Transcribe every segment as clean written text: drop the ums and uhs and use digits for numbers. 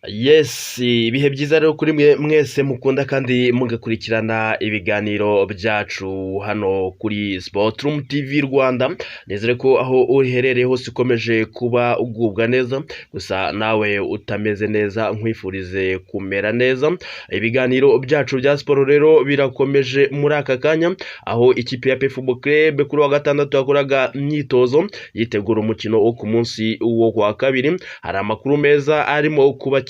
Yes, ibihe byiza rero kuri mwe mwese mukunda kandi mugakurikirana ibiganiro byacu hano kuri Sportroom TV Rwanda. Nezere ko aho uherereye hose ukomeje kuba ugubwa neza, gusa nawe utameze neza nkwifurize kumera neza. Ibiganiro byacu bya sport rero birakomeje muri aka kanya, aho ikipe ya Football Club kuri wa gatandatu yakoraga imyitozo yitegura umukino wo ku munsi wo kwa kabiri. Hari amakuru meza arimo kuba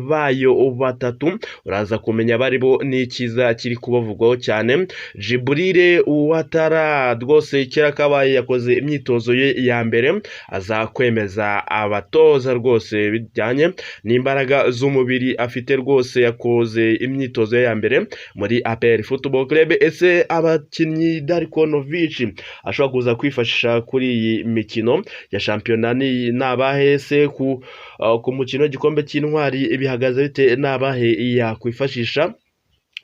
bayo batatu, uraza kumenya baribo n'ikiza kiri kubavugwaho cyane. Djibril Ouattara rwose kera kabaye yakoze imyitozo ye ya mbere, aza kwemeza abatoza rwose bijyanye n'imbaraga z'umubiri afite. Rwose yakoze imyitozo ye ya mbere muri APR Football Club. Ese abakinnyi Darkonovic ashobora kuza kwifashisha kuri iyi mikino ya shampiyona ni nabahese ku mukino w'igikombe cy'intwari bihagaze bite, nabahe yakwifashisha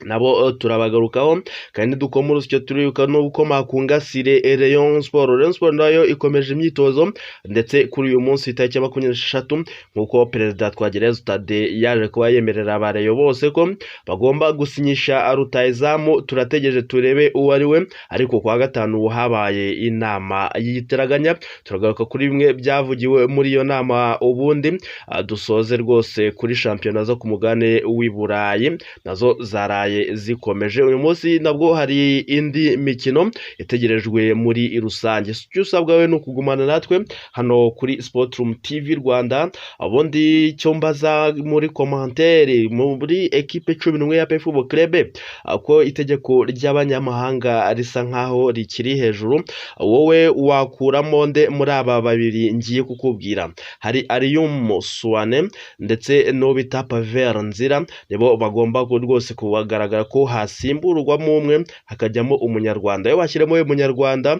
nabo turabagarukaho kandi dukoma urusyo turibuka no gukoma ku ngasire Rayon Sport nayo ikomeje imyitozo, ndetse kuri uyu munsi itariki 26 nkuko perezida Twagirayezu Tade yaje kuba yemerera abareyo bose ko bagomba gusinyisha rutayizamu. Turategereje turebe uwo ari we, ariko kwa gatanu habaye inama yitiraganya. Turagaruka kuri bimwe byavugiwe muri iyo nama, ubundi dusoze rwose kuri shampiyona zo ku mugane w'i Burayi nazo zaraye zikomeje. Uyu munsi nabwo hari indi mikino itegerejwe muri rusange. Icyo usabwa we no kugumana natwe hano kuri Sportroom TV Rwanda, abundi cyo mbaza muri commentaire muri equipe 11 ya Football Club ako itegeko ry'abanyamahanga risa nkaho rikiri hejuru, wowe wakuramo nde muri aba babiri ngiye kukubwira? Hari Alioum Souane ndetse no bita Pavel Nzira, nibo bagomba rwose kubagaragara ko hasimburwamo umwe hakajyamo umunyarwanda. Iyo bashyiremo umunyarwanda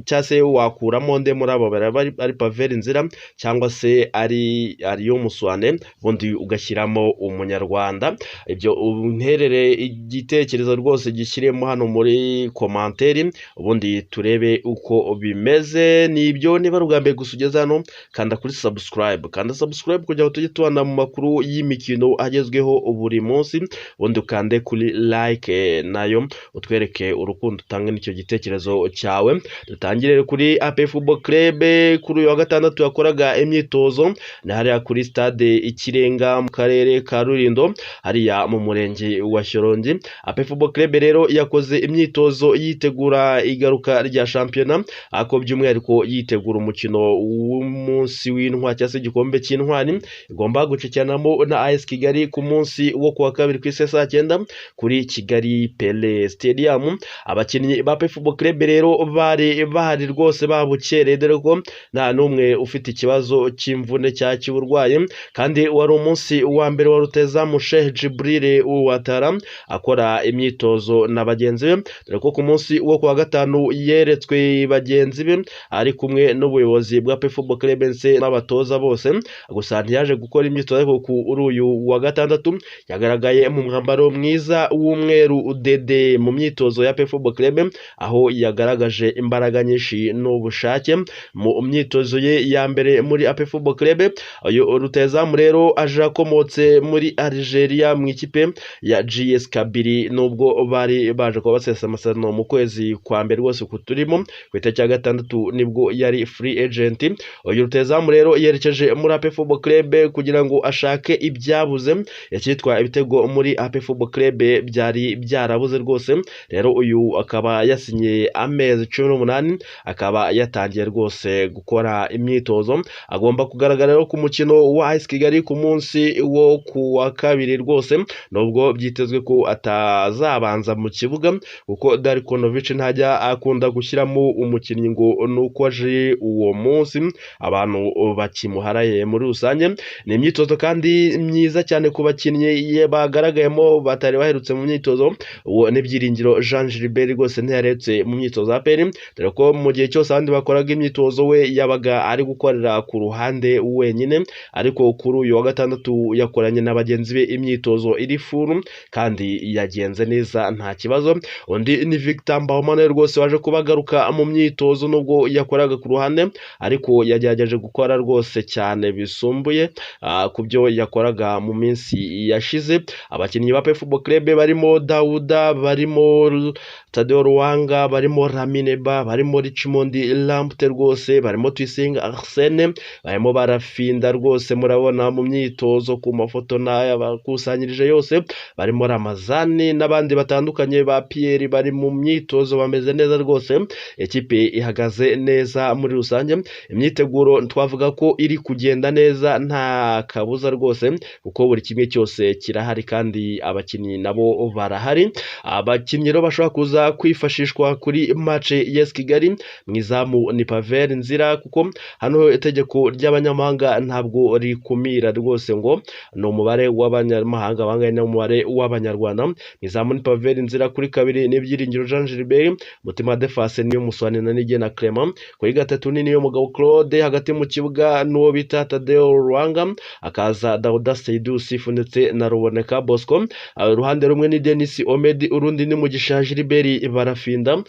cyase wakuramo nde muri abo ari Pavel Nzira cyangwa se ari Alioum Souane, ubundi ugashyiramo umunyarwanda? Ibyo unterere igitekerezo rwose gishyiremo hano muri commentaire, ubundi turebe uko bimeze. Nibyo, niba ari ubwa mbere gusa ugeze hano kanda kuri subscribe kugira ngo tujye tubana mu makuru y'imikino agezweho buri munsi, ubundi ukande kuri like nayo utwereke urukundo, utange n'icyo gitekerezo cyawe. Dutangire kuri AP Football Club. Kuri uyu wa gatandatu yakoraga imyitozo na hariya kuri stade Ikirenga mu karere ka Rulindo hariya mu murenge wa Shyorongi. AP Football Club rero yakoze imyitozo yitegura igaruka rya shampiyona, ako by'umwihariko yitegura umukino w'umunsi w'intwari cyangwa se igikombe cy'intwari igomba gucikiranamo na AS Kigali ku munsi wo kuwa kabiri ku saa 9 kuri Kigali Pele Stadium. Abakinnyi ba Football Club rero bari bahari rwose babukereye, dore ko nta numwe ufite ikibazo cy'imvune cya cy'uburwayi, kandi wari umunsi wa mbere wa rutayizamu Sheikh Djibril Ouattara akora imyitozo na bagenzi be, dore ko ku munsi wo kuwa gatanu yeretswe bagenzi be ari kumwe n'ubuyobozi bwa Football Club n'abatoza bose. Gusa ntiyaje gukora imyitozo, ariko kuri uyu wa gatandatu yagaragaye mu mwambaro mwiza w'umweru udede mu myitozo ya Football Club, aho yagaragaje imbaraga nyinshi n'ubushake mu myitozo ye ya mbere muri Football Club. Uyu rutayizamu rero aje akomotse muri Algeria mu ikipe ya GS Kabiri, nubwo bari baje kuba basesa amasezerano mu kwezi kwa mbere rwose kuturimo ku itariki ya 6 nibwo yari free agent. Uyu rutayizamu rero yerekeje muri Football Club kugira ngo ashake ibyabuze, yakitwa ibitego muri Football Club byari byarabuze rwose. Rero uyu akaba yasinye amezi 18, akaba yatangiye rwose gukora imyitozo. Agomba kugaragara rero ku mukino wa AS Kigali ku munsi wo kuwa kabiri rwose, nubwo byitezwe ko atazabanza mu kibuga kuko Darkonovic ntajya akunda gushyiramo umukinnyi ngo nuko aje uwo munsi abantu bakimuharaye. Muri rusange ni imyitozo kandi myiza cyane ku bakinnyi bagaragayemo batari baherutse mu myitozo, uwo n'Ibyiringiro Jean Gilbert rwose ntiyaretse mu myitozo ya APR, dore ko mu gihe cyose abandi bakoraga imyitozo we yabaga ari gukorera ku ruhande wenyine, ariko kuri uyu wa gatandatu yakoranye na bagenzi be imyitozo iri furu kandi yagenze neza nta kibazo. Undi ni Victor Mbawomana rwose waje kubagaruka mu myitozo nubwo yakoraga ku ruhande, ariko yagerageje gukora rwose cyane bisumbuye ku byo yakoraga mu minsi yashize. Abakinnyi ba APR Football Club barimo Dauda, barimo Tadeo Ruwanga, barimo Ramineba, barimo Richmond Lampte rwose, barimo Twisinga Arsene, barimo barafinda rwose, murabona mu myitozo ku mafoto n'aya bakusanyirije yose, barimo Ramazani n'abandi batandukanye ba Pierre bari mu myitozo bameze neza rwose. Ekipe ihagaze neza muri rusange, imyiteguro twavuga ko iri kugenda neza nta kabuza rwose, kuko buri kimwe cyose kirahari kandi abakinnyi nabo barahari. Abakinnyi rero bashobora kuza kwifashishwa kuri match yes Kigali, mwizamu ni Pavel Nzira, kuko hano itegeko ry'abanyamahanga ntabwo rikumira rwose ngo no umubare w'abanyamahanga bangana n'umubare w'abanyarwanda. Mwizamu ni Pavel Nzira, kuri kabiri n'Ibyiringiro Jean Gilbert, Mutima Defense niyo Muswane na Nigena Clement, kuri gatatu ni niyo Mugabo Claude, hagati mu kibuga n'uwo bita Tadeo Ruwanga, akaza Dauda Seydou Sifu ndetse na Ruboneka Bosco. Uruhande rumwe ni Denis Omedi, urundi ni Mugisha Gilbert barafinda.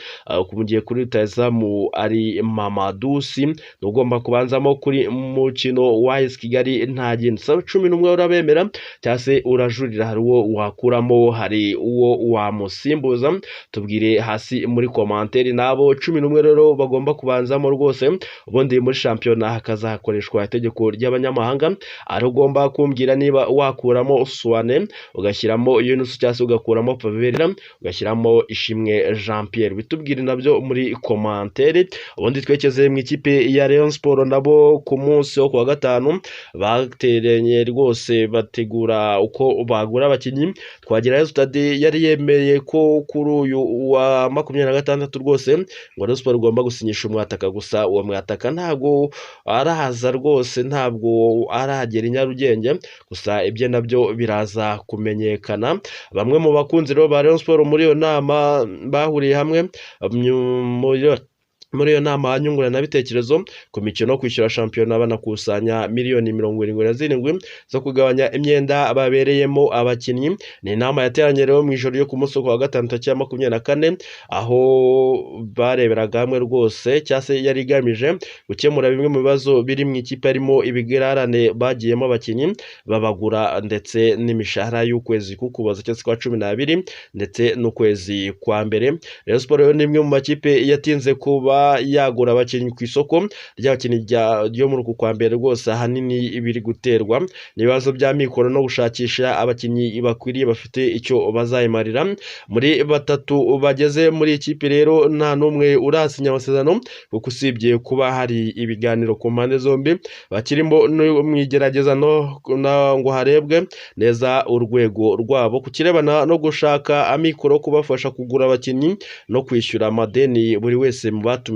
Kumugiye kuri rutazamu ari Mamadusi, ugomba kubanzamo kuri mukino wa AS Kigali nta genda 11 urabemera cyase urajurira, hari uwo wakuramo, hari uwo wamusimbuza, tubwire hasi muri commentaire. Nabo 11 rero bagomba kubanzamo rwose, ubundi muri shampiyona hakazakoreshwa itegeko ry'abanyamahanga, ari ugomba kumbwira niba wakuramo Suwane, ugashyiramo Yunus cyase ugakuramo Pavera, ugashyiramo Ishimwe Jean Pierre, bitubwire nabyo muri commentaire. Ubundi twekeze mu ikipe ya Rayon Sport, nabo ku munsi wo kuwa gatanu bateranye rwose bategura uko bagura abakinnyi. Twagirayo Stade yari yemeye ko kuri uyu wa 26 rwose ngo Rayon Sport igomba gusinyisha umwataka, gusa uwo mwataka ntabwo arahaza rwose, ntabwo aragera i Nyarugenge, gusa ibyo nabyo biraza kumenyekana. Bamwe mu bakunzi rero ba Rayon Sport muri iyo nama bahuriye hamwe muri iyo nama nyunguranabitekerezo ku mikino kwishyura shampiyona, banakusanya miliyoni 77 zo kugabanya imyenda babereyemo abakinnyi. Ni inama yateranye rero mu ijoro yo ku munsi wa gatanu tariki 24, aho bareberaga hamwe rwose cyase yari igamije gukemura bimwe mu bibazo biri mu ikipe, harimo ibigararane bagiyemo abakinnyi babagura, ndetse n'imishahara y'ukwezi kukuboza cyase kwa 12 ndetse n'ukwezi kwa mbere. Rayon Sport ni imwe mu makipe yatinze kuba yagura abakinnyi ku isoko ry'abakinnyi ryo muri uku kwa mbere rwose, ahanini ibiri guterwa n'ibibazo bya mikoro no gushakisha abakinnyi bakwiriye bafite icyo bazayimarira. Muri batatu bageze muri ikipe rero nta n'umwe urasinya amasezerano, kuko usibye kuba hari ibiganiro ku mpande zombi bakirimo mu igerageza ngo harebwe neza urwego rwabo ku kirebana no gushaka amikoro kubafasha kugura abakinnyi no kwishyura amadeni. Buri wese mu batumiwe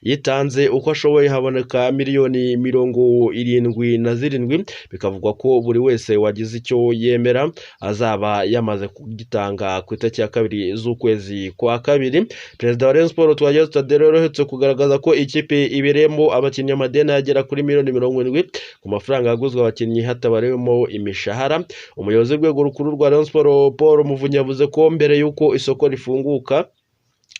yitanze uko ashoboye, haboneka miliyoni 77, bikavugwa ko buri wese wagize icyo yemera azaba yamaze kugitanga ku itariki ya 2 z'ukwezi kwa kabiri. Perezida wa Rayon Sport Twagirayezu Tadeo rero aherutse kugaragaza ko ikipe ibereyemo abakinnyi amadeni agera kuri miliyoni 70 ku mafaranga yaguzwe abakinnyi hatabarewemo imishahara. Umuyobozi w'urwego rukuru rwa Rayon Sport Paul Muvunyi yavuze ko mbere y'uko isoko rifunguka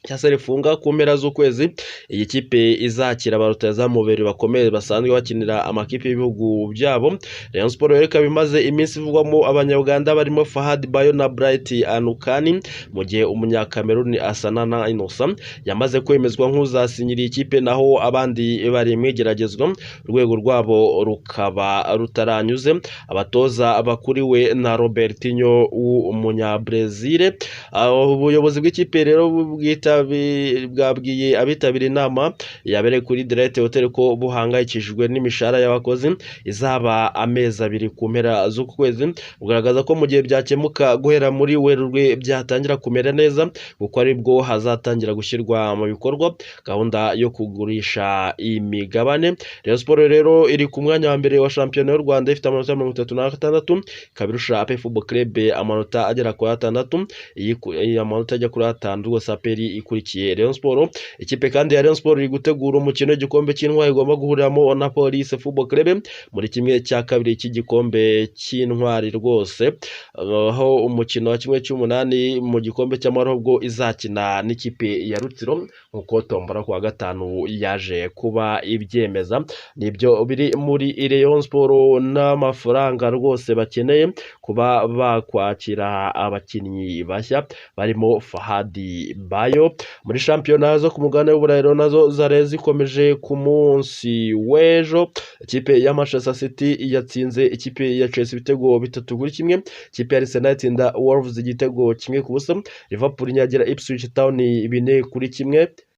cyase rifunga ku mpera z'ukwezi, iyi kipe izakira abarutazamu babiri bakomeye basanzwe bakinira amakipe y'ibihugu byabo. Rayon Sport rero ikaba imaze iminsi ivugwamo abanyarwanda barimo Fahad Bayo na Bright Anukani, mu gihe umunyakameruni Asanana Innocent yamaze kwemezwa nk'uzasinyira ikipe, naho abandi bari mwigeragezwa urwego rwabo rukaba rutaranyuze. Abatoza bakuriwe na Robertinho w'umunyabrazil. Ubuyobozi bw'ikipe rero bwite bwabwiye abitabiriye inama yabereye kuri Direct Hotel ko buhangayikishijwe n'imishahara y'abakozi izaba amezi 2 ku mpera z'uku kwezi, bugaragaza ko mu gihe byakemuka guhera muri Werurwe byatangira kumera neza kuko ari bwo hazatangira gushyirwa mu bikorwa gahunda yo kugurisha imigabane. Rayon Sport rero iri ku mwanya wa mbere wa shampiyona y'u Rwanda ifite amanota 36, ikabirusha APR Football Club amanota agera kuri 6, iyi amanota ajya kuri 5 rwose APR ikurikiye Rayon Sport. Ikipe kandi ya Rayon Sport iri gutegura umukino w'igikombe cy'intwari igomba guhuriramo na Police Football Club muri kimwe cya kabiri cy'igikombe cy'intwari rwose, aho umukino wa kimwe cy'umunani mu gikombe cy'amahoro izakina n'ikipe ya Rutsiro nkuko tombora kuwa gatanu yaje kuba ibyemeza. Nibyo biri muri Rayon Sport n'amafaranga rwose bakeneye kuba bakwakira abakinnyi bashya barimo Fahadi Bayo. Muri shampiyona zo ku mugabane w'Uburayi nazo zare zikomeje ku munsi w'ejo, ikipe ya Manchester City yatsinze ikipe ya Chelsea ibitego 3-1, ikipe ya Arsenal itsinda Wolves igitego 1-0, Liverpool inyagira Ipswich Town 4-1.